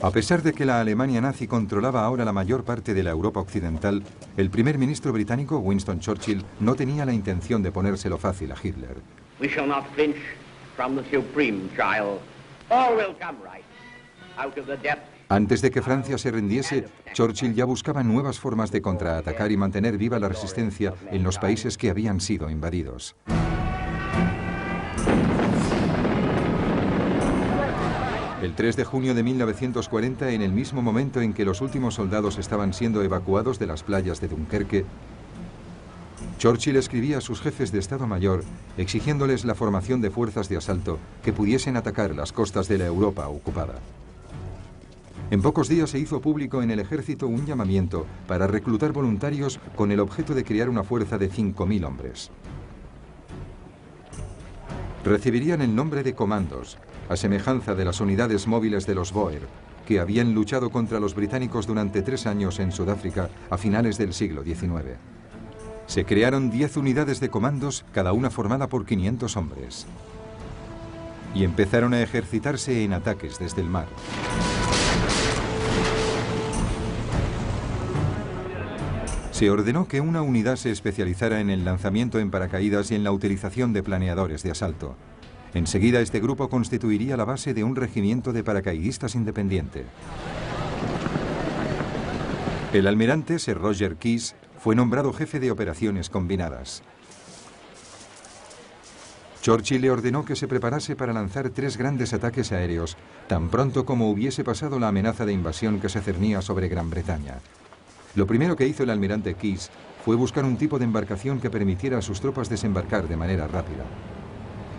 A pesar de que la Alemania nazi controlaba ahora la mayor parte de la Europa occidental, el primer ministro británico, Winston Churchill, no tenía la intención de ponérselo fácil a Hitler. We shall not flinch from the supreme trial. All will come right out of the depths. Antes de que Francia se rindiese, Churchill ya buscaba nuevas formas de contraatacar y mantener viva la resistencia en los países que habían sido invadidos. El 3 de junio de 1940, en el mismo momento en que los últimos soldados estaban siendo evacuados de las playas de Dunkerque, Churchill escribía a sus jefes de Estado Mayor exigiéndoles la formación de fuerzas de asalto que pudiesen atacar las costas de la Europa ocupada. En pocos días se hizo público en el ejército un llamamiento para reclutar voluntarios con el objeto de crear una fuerza de 5.000 hombres. Recibirían el nombre de comandos, a semejanza de las unidades móviles de los Boer, que habían luchado contra los británicos durante 3 años en Sudáfrica a finales del siglo XIX. Se crearon 10 unidades de comandos, cada una formada por 500 hombres. Y empezaron a ejercitarse en ataques desde el mar. Se ordenó que una unidad se especializara en el lanzamiento en paracaídas y en la utilización de planeadores de asalto. Enseguida este grupo constituiría la base de un regimiento de paracaidistas independiente. El almirante Sir Roger Keyes fue nombrado jefe de operaciones combinadas. Churchill le ordenó que se preparase para lanzar 3 grandes ataques aéreos, tan pronto como hubiese pasado la amenaza de invasión que se cernía sobre Gran Bretaña. Lo primero que hizo el almirante Keyes fue buscar un tipo de embarcación que permitiera a sus tropas desembarcar de manera rápida.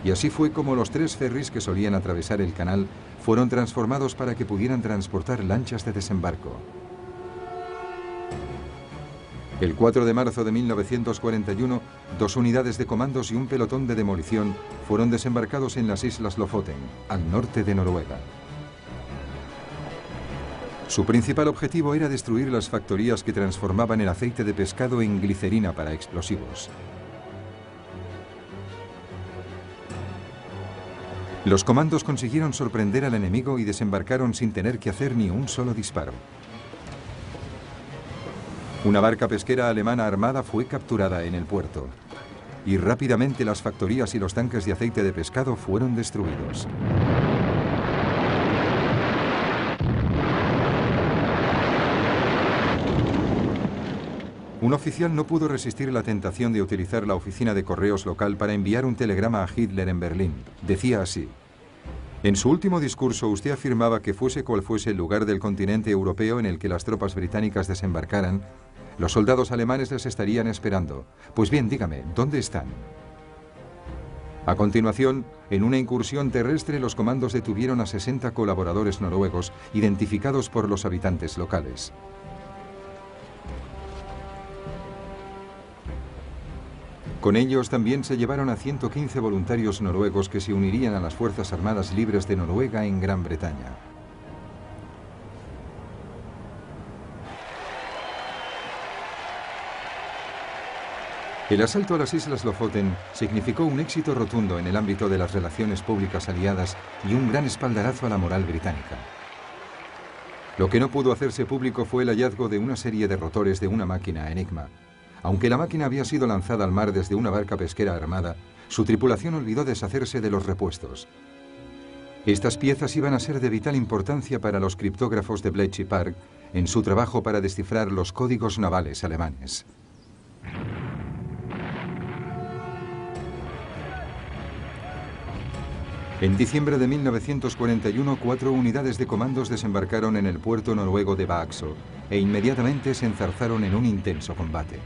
Y así fue como los 3 ferries que solían atravesar el canal fueron transformados para que pudieran transportar lanchas de desembarco. El 4 de marzo de 1941, 2 unidades de comandos y un pelotón de demolición fueron desembarcados en las Islas Lofoten, al norte de Noruega. Su principal objetivo era destruir las factorías que transformaban el aceite de pescado en glicerina para explosivos. Los comandos consiguieron sorprender al enemigo y desembarcaron sin tener que hacer ni un solo disparo. Una barca pesquera alemana armada fue capturada en el puerto y rápidamente las factorías y los tanques de aceite de pescado fueron destruidos. Un oficial no pudo resistir la tentación de utilizar la oficina de correos local para enviar un telegrama a Hitler en Berlín. Decía así: en su último discurso usted afirmaba que fuese cual fuese el lugar del continente europeo en el que las tropas británicas desembarcaran, los soldados alemanes les estarían esperando. Pues bien, dígame, ¿dónde están? A continuación, en una incursión terrestre, los comandos detuvieron a 60 colaboradores noruegos identificados por los habitantes locales. Con ellos también se llevaron a 115 voluntarios noruegos que se unirían a las Fuerzas Armadas Libres de Noruega en Gran Bretaña. El asalto a las Islas Lofoten significó un éxito rotundo en el ámbito de las relaciones públicas aliadas y un gran espaldarazo a la moral británica. Lo que no pudo hacerse público fue el hallazgo de una serie de rotores de una máquina Enigma. Aunque la máquina había sido lanzada al mar desde una barca pesquera armada, su tripulación olvidó deshacerse de los repuestos. Estas piezas iban a ser de vital importancia para los criptógrafos de Bletchley Park en su trabajo para descifrar los códigos navales alemanes. En diciembre de 1941, 4 unidades de comandos desembarcaron en el puerto noruego de Vaxo e inmediatamente se enzarzaron en un intenso combate.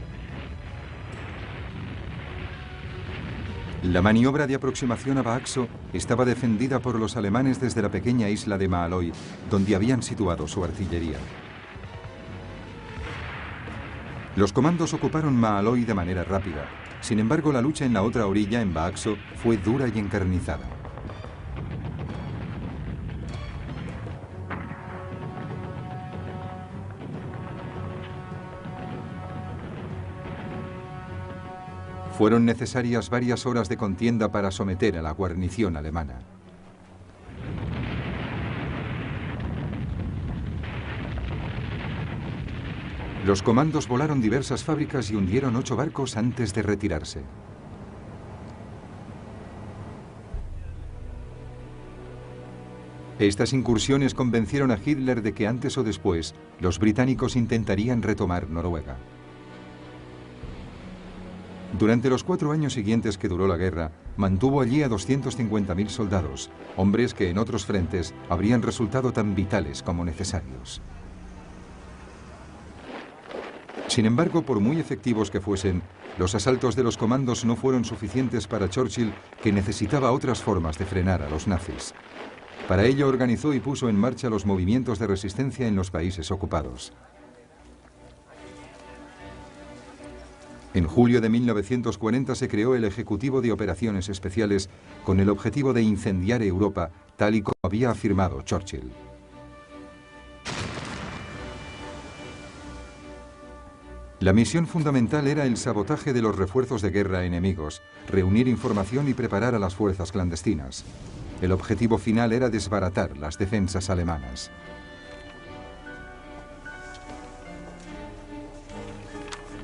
La maniobra de aproximación a Vaxo estaba defendida por los alemanes desde la pequeña isla de Maaløy, donde habían situado su artillería. Los comandos ocuparon Maaløy de manera rápida. Sin embargo, la lucha en la otra orilla, en Vaxo, fue dura y encarnizada. Fueron necesarias varias horas de contienda para someter a la guarnición alemana. Los comandos volaron diversas fábricas y hundieron 8 barcos antes de retirarse. Estas incursiones convencieron a Hitler de que antes o después los británicos intentarían retomar Noruega. Durante los 4 años siguientes que duró la guerra, mantuvo allí a 250.000 soldados, hombres que en otros frentes habrían resultado tan vitales como necesarios. Sin embargo, por muy efectivos que fuesen, los asaltos de los comandos no fueron suficientes para Churchill, que necesitaba otras formas de frenar a los nazis. Para ello organizó y puso en marcha los movimientos de resistencia en los países ocupados. En julio de 1940 se creó el Ejecutivo de Operaciones Especiales con el objetivo de incendiar Europa, tal y como había afirmado Churchill. La misión fundamental era el sabotaje de los refuerzos de guerra enemigos, reunir información y preparar a las fuerzas clandestinas. El objetivo final era desbaratar las defensas alemanas.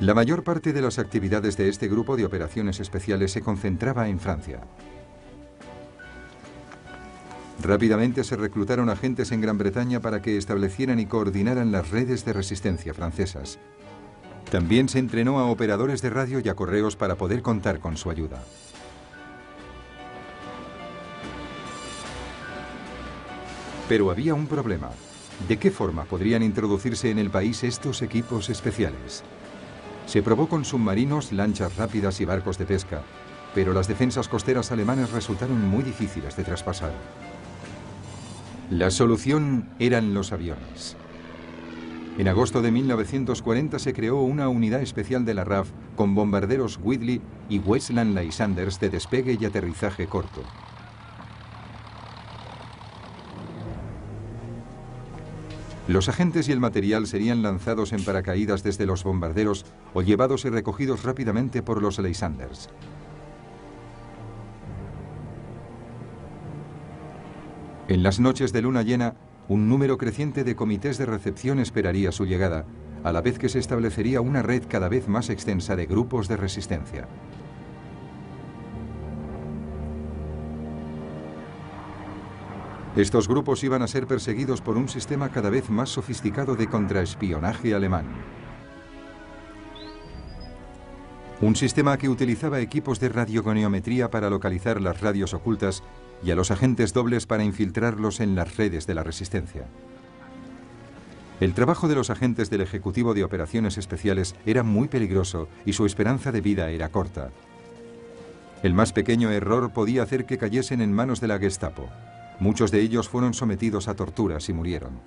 La mayor parte de las actividades de este grupo de operaciones especiales se concentraba en Francia. Rápidamente se reclutaron agentes en Gran Bretaña para que establecieran y coordinaran las redes de resistencia francesas. También se entrenó a operadores de radio y a correos para poder contar con su ayuda. Pero había un problema. ¿De qué forma podrían introducirse en el país estos equipos especiales? Se probó con submarinos, lanchas rápidas y barcos de pesca, pero las defensas costeras alemanas resultaron muy difíciles de traspasar. La solución eran los aviones. En agosto de 1940 se creó una unidad especial de la RAF con bombarderos Whitley y Westland Lysander de despegue y aterrizaje corto. Los agentes y el material serían lanzados en paracaídas desde los bombarderos o llevados y recogidos rápidamente por los Lysanders. En las noches de luna llena, un número creciente de comités de recepción esperaría su llegada, a la vez que se establecería una red cada vez más extensa de grupos de resistencia. Estos grupos iban a ser perseguidos por un sistema cada vez más sofisticado de contraespionaje alemán. Un sistema que utilizaba equipos de radiogoniometría para localizar las radios ocultas y a los agentes dobles para infiltrarlos en las redes de la resistencia. El trabajo de los agentes del Ejecutivo de Operaciones Especiales era muy peligroso y su esperanza de vida era corta. El más pequeño error podía hacer que cayesen en manos de la Gestapo. Muchos de ellos fueron sometidos a torturas y murieron.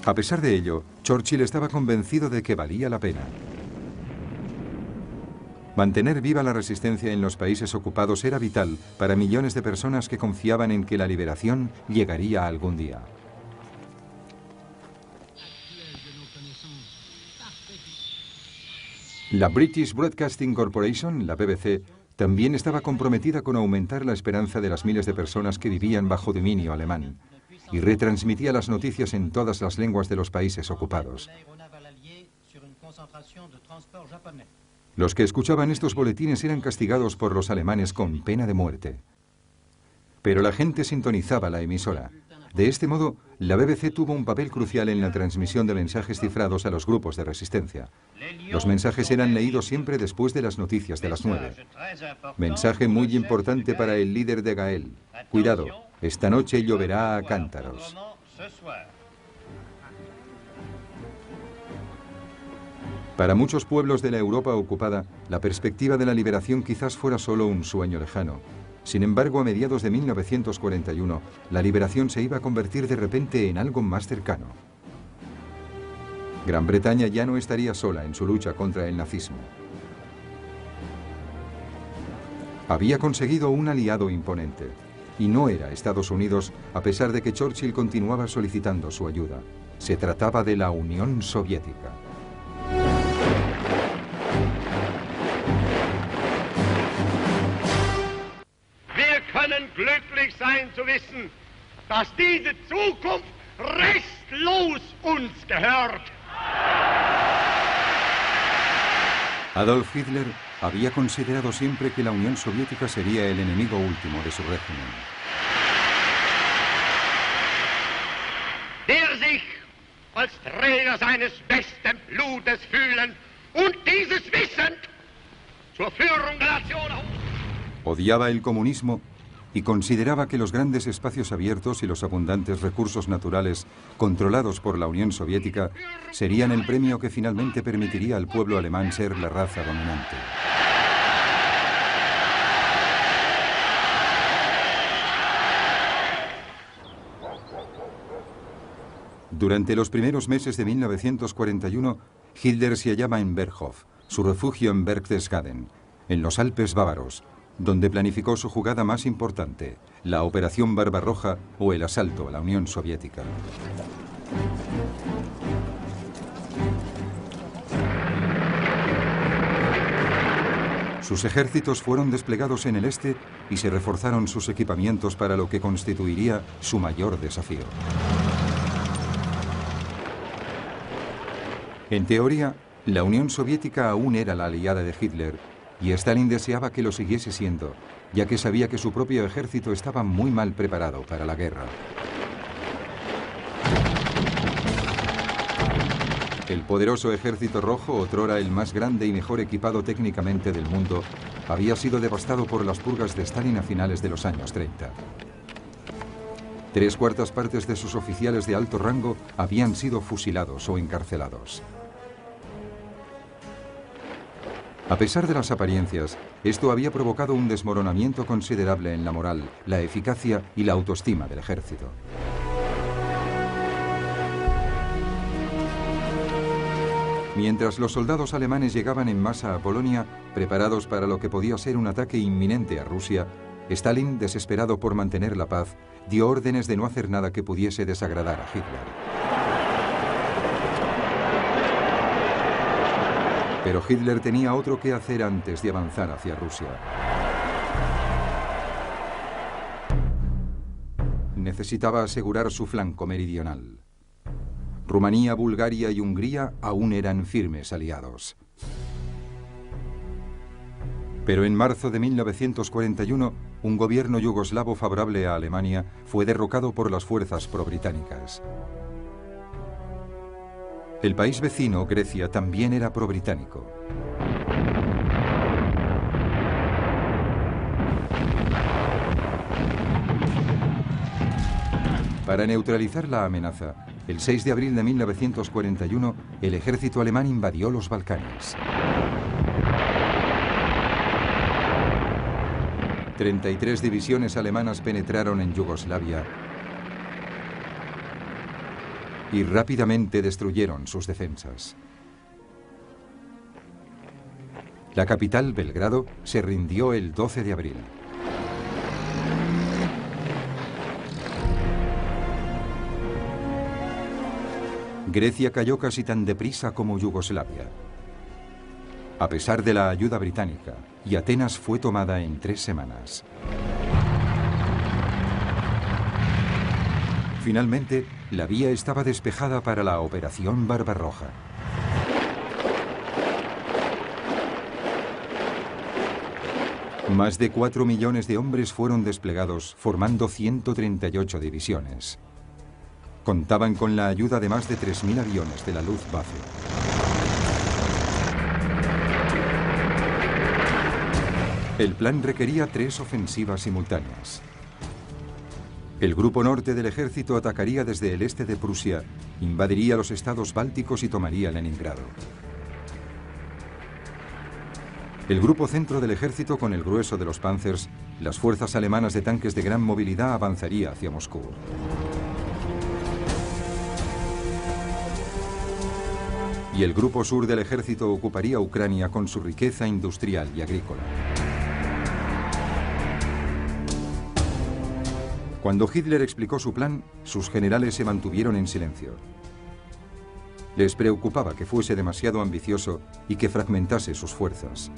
A pesar de ello, Churchill estaba convencido de que valía la pena. Mantener viva la resistencia en los países ocupados era vital para millones de personas que confiaban en que la liberación llegaría algún día. La British Broadcasting Corporation, la BBC, también estaba comprometida con aumentar la esperanza de las miles de personas que vivían bajo dominio alemán y retransmitía las noticias en todas las lenguas de los países ocupados. Los que escuchaban estos boletines eran castigados por los alemanes con pena de muerte. Pero la gente sintonizaba la emisora. De este modo, la BBC tuvo un papel crucial en la transmisión de mensajes cifrados a los grupos de resistencia. Los mensajes eran leídos siempre después de las noticias de las 9. Mensaje muy importante para el líder de Gael. Cuidado, esta noche lloverá a cántaros. Para muchos pueblos de la Europa ocupada, la perspectiva de la liberación quizás fuera solo un sueño lejano. Sin embargo, a mediados de 1941, la liberación se iba a convertir de repente en algo más cercano. Gran Bretaña ya no estaría sola en su lucha contra el nazismo. Había conseguido un aliado imponente, y no era Estados Unidos, a pesar de que Churchill continuaba solicitando su ayuda. Se trataba de la Unión Soviética. Wir können glücklich sein zu wissen, dass diese Zukunft recht los uns gehört. Adolf Hitler había considerado siempre que la Unión Soviética sería el enemigo último de su régimen. Der sich als Träger seines besten Blutes fühlen und dieses wissend zur Führung der Nation auf. Odiaba el comunismo y consideraba que los grandes espacios abiertos y los abundantes recursos naturales controlados por la Unión Soviética serían el premio que finalmente permitiría al pueblo alemán ser la raza dominante. Durante los primeros meses de 1941, Hitler se hallaba en Berghof, su refugio en Berchtesgaden, en los Alpes bávaros, donde planificó su jugada más importante, la Operación Barbarroja o el asalto a la Unión Soviética. Sus ejércitos fueron desplegados en el este y se reforzaron sus equipamientos para lo que constituiría su mayor desafío. En teoría, la Unión Soviética aún era la aliada de Hitler y Stalin deseaba que lo siguiese siendo, ya que sabía que su propio ejército estaba muy mal preparado para la guerra. El poderoso Ejército Rojo, otrora el más grande y mejor equipado técnicamente del mundo, había sido devastado por las purgas de Stalin a finales de los años 30. 3/4 partes de sus oficiales de alto rango habían sido fusilados o encarcelados. A pesar de las apariencias, esto había provocado un desmoronamiento considerable en la moral, la eficacia y la autoestima del ejército. Mientras los soldados alemanes llegaban en masa a Polonia, preparados para lo que podía ser un ataque inminente a Rusia, Stalin, desesperado por mantener la paz, dio órdenes de no hacer nada que pudiese desagradar a Hitler. Pero Hitler tenía otro que hacer antes de avanzar hacia Rusia. Necesitaba asegurar su flanco meridional. Rumanía, Bulgaria y Hungría aún eran firmes aliados. Pero en marzo de 1941, un gobierno yugoslavo favorable a Alemania fue derrocado por las fuerzas pro-británicas. El país vecino, Grecia, también era pro-británico. Para neutralizar la amenaza, el 6 de abril de 1941, el ejército alemán invadió los Balcanes. 33 divisiones alemanas penetraron en Yugoslavia y rápidamente destruyeron sus defensas. La capital, Belgrado, se rindió el 12 de abril. Grecia cayó casi tan deprisa como Yugoslavia, a pesar de la ayuda británica, y Atenas fue tomada en 3 semanas. Finalmente, la vía estaba despejada para la Operación Barbarroja. Más de 4 millones de hombres fueron desplegados, formando 138 divisiones. Contaban con la ayuda de más de 3.000 aviones de la Luftwaffe. El plan requería 3 ofensivas simultáneas. El grupo norte del ejército atacaría desde el este de Prusia, invadiría los estados bálticos y tomaría Leningrado. El grupo centro del ejército, con el grueso de los Panzers, las fuerzas alemanas de tanques de gran movilidad, avanzaría hacia Moscú. Y el grupo sur del ejército ocuparía Ucrania con su riqueza industrial y agrícola. Cuando Hitler explicó su plan, sus generales se mantuvieron en silencio. Les preocupaba que fuese demasiado ambicioso y que fragmentase sus fuerzas.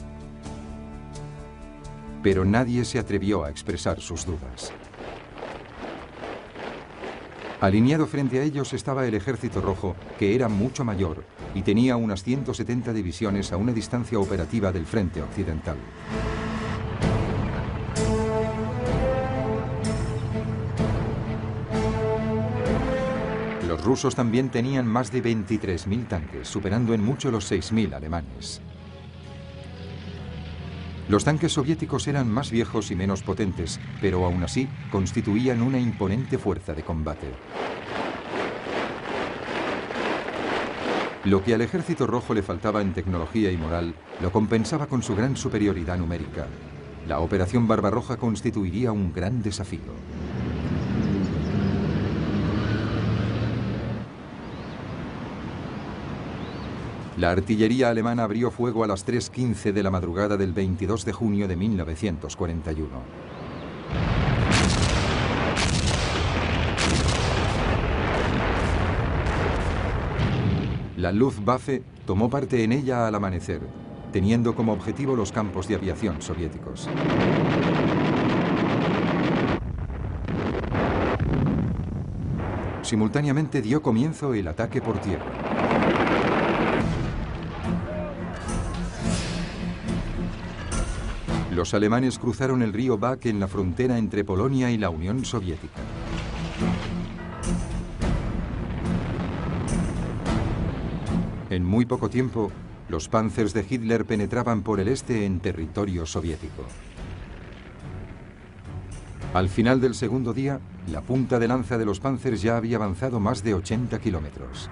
Pero nadie se atrevió a expresar sus dudas. Alineado frente a ellos estaba el Ejército Rojo, que era mucho mayor y tenía unas 170 divisiones a una distancia operativa del frente occidental. Los rusos también tenían más de 23.000 tanques, superando en mucho los 6.000 alemanes. Los tanques soviéticos eran más viejos y menos potentes, pero aún así constituían una imponente fuerza de combate. Lo que al Ejército Rojo le faltaba en tecnología y moral, lo compensaba con su gran superioridad numérica. La Operación Barbarroja constituiría un gran desafío. La artillería alemana abrió fuego a las 3:15 de la madrugada del 22 de junio de 1941. La Luftwaffe tomó parte en ella al amanecer, teniendo como objetivo los campos de aviación soviéticos. Simultáneamente dio comienzo el ataque por tierra. Los alemanes cruzaron el río Bak en la frontera entre Polonia y la Unión Soviética. En muy poco tiempo, los Panzers de Hitler penetraban por el este en territorio soviético. Al final del segundo día, la punta de lanza de los Panzers ya había avanzado más de 80 kilómetros.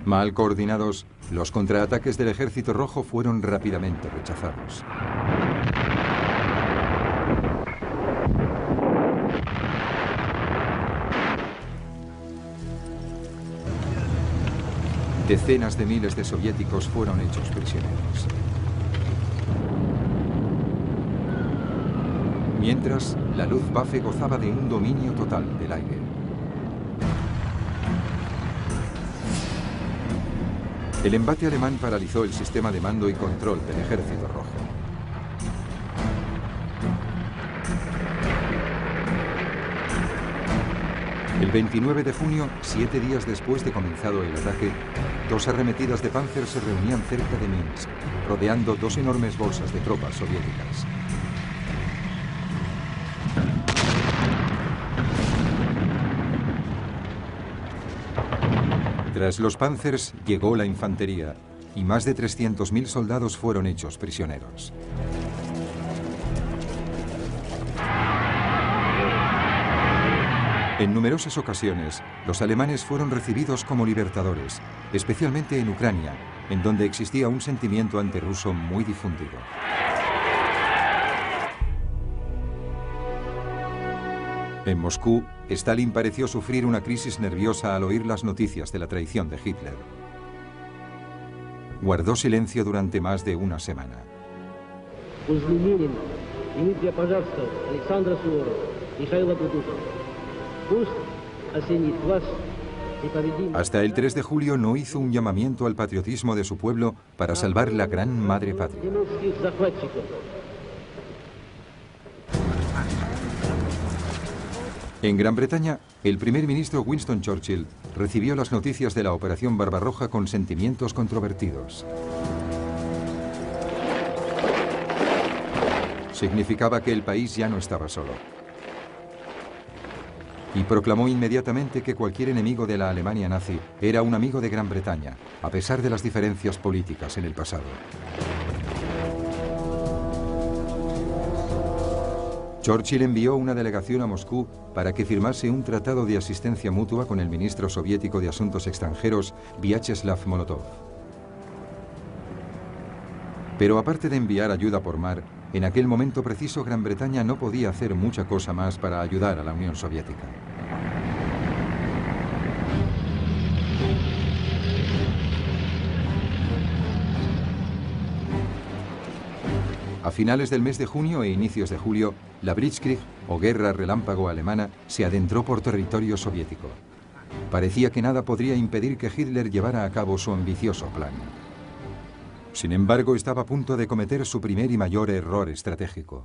Mal coordinados, los contraataques del Ejército Rojo fueron rápidamente rechazados. Decenas de miles de soviéticos fueron hechos prisioneros. Mientras, la Luftwaffe gozaba de un dominio total del aire. El embate alemán paralizó el sistema de mando y control del Ejército Rojo. El 29 de junio, 7 días después de comenzado el ataque, 2 arremetidas de Panzer se reunían cerca de Minsk, rodeando 2 enormes bolsas de tropas soviéticas. Tras los Panzers llegó la infantería y más de 300.000 soldados fueron hechos prisioneros. En numerosas ocasiones, los alemanes fueron recibidos como libertadores, especialmente en Ucrania, en donde existía un sentimiento antirruso muy difundido. En Moscú, Stalin pareció sufrir una crisis nerviosa al oír las noticias de la traición de Hitler. Guardó silencio durante más de una semana. Hasta el 3 de julio no hizo un llamamiento al patriotismo de su pueblo para salvar la gran madre patria. En Gran Bretaña, el primer ministro Winston Churchill recibió las noticias de la Operación Barbarroja con sentimientos controvertidos. Significaba que el país ya no estaba solo. Y proclamó inmediatamente que cualquier enemigo de la Alemania nazi era un amigo de Gran Bretaña, a pesar de las diferencias políticas en el pasado. Churchill envió una delegación a Moscú para que firmase un tratado de asistencia mutua con el ministro soviético de Asuntos Extranjeros, Vyacheslav Molotov. Pero aparte de enviar ayuda por mar, en aquel momento preciso Gran Bretaña no podía hacer mucha cosa más para ayudar a la Unión Soviética. A finales del mes de junio e inicios de julio, la Blitzkrieg, o guerra relámpago alemana, se adentró por territorio soviético. Parecía que nada podría impedir que Hitler llevara a cabo su ambicioso plan. Sin embargo, estaba a punto de cometer su primer y mayor error estratégico.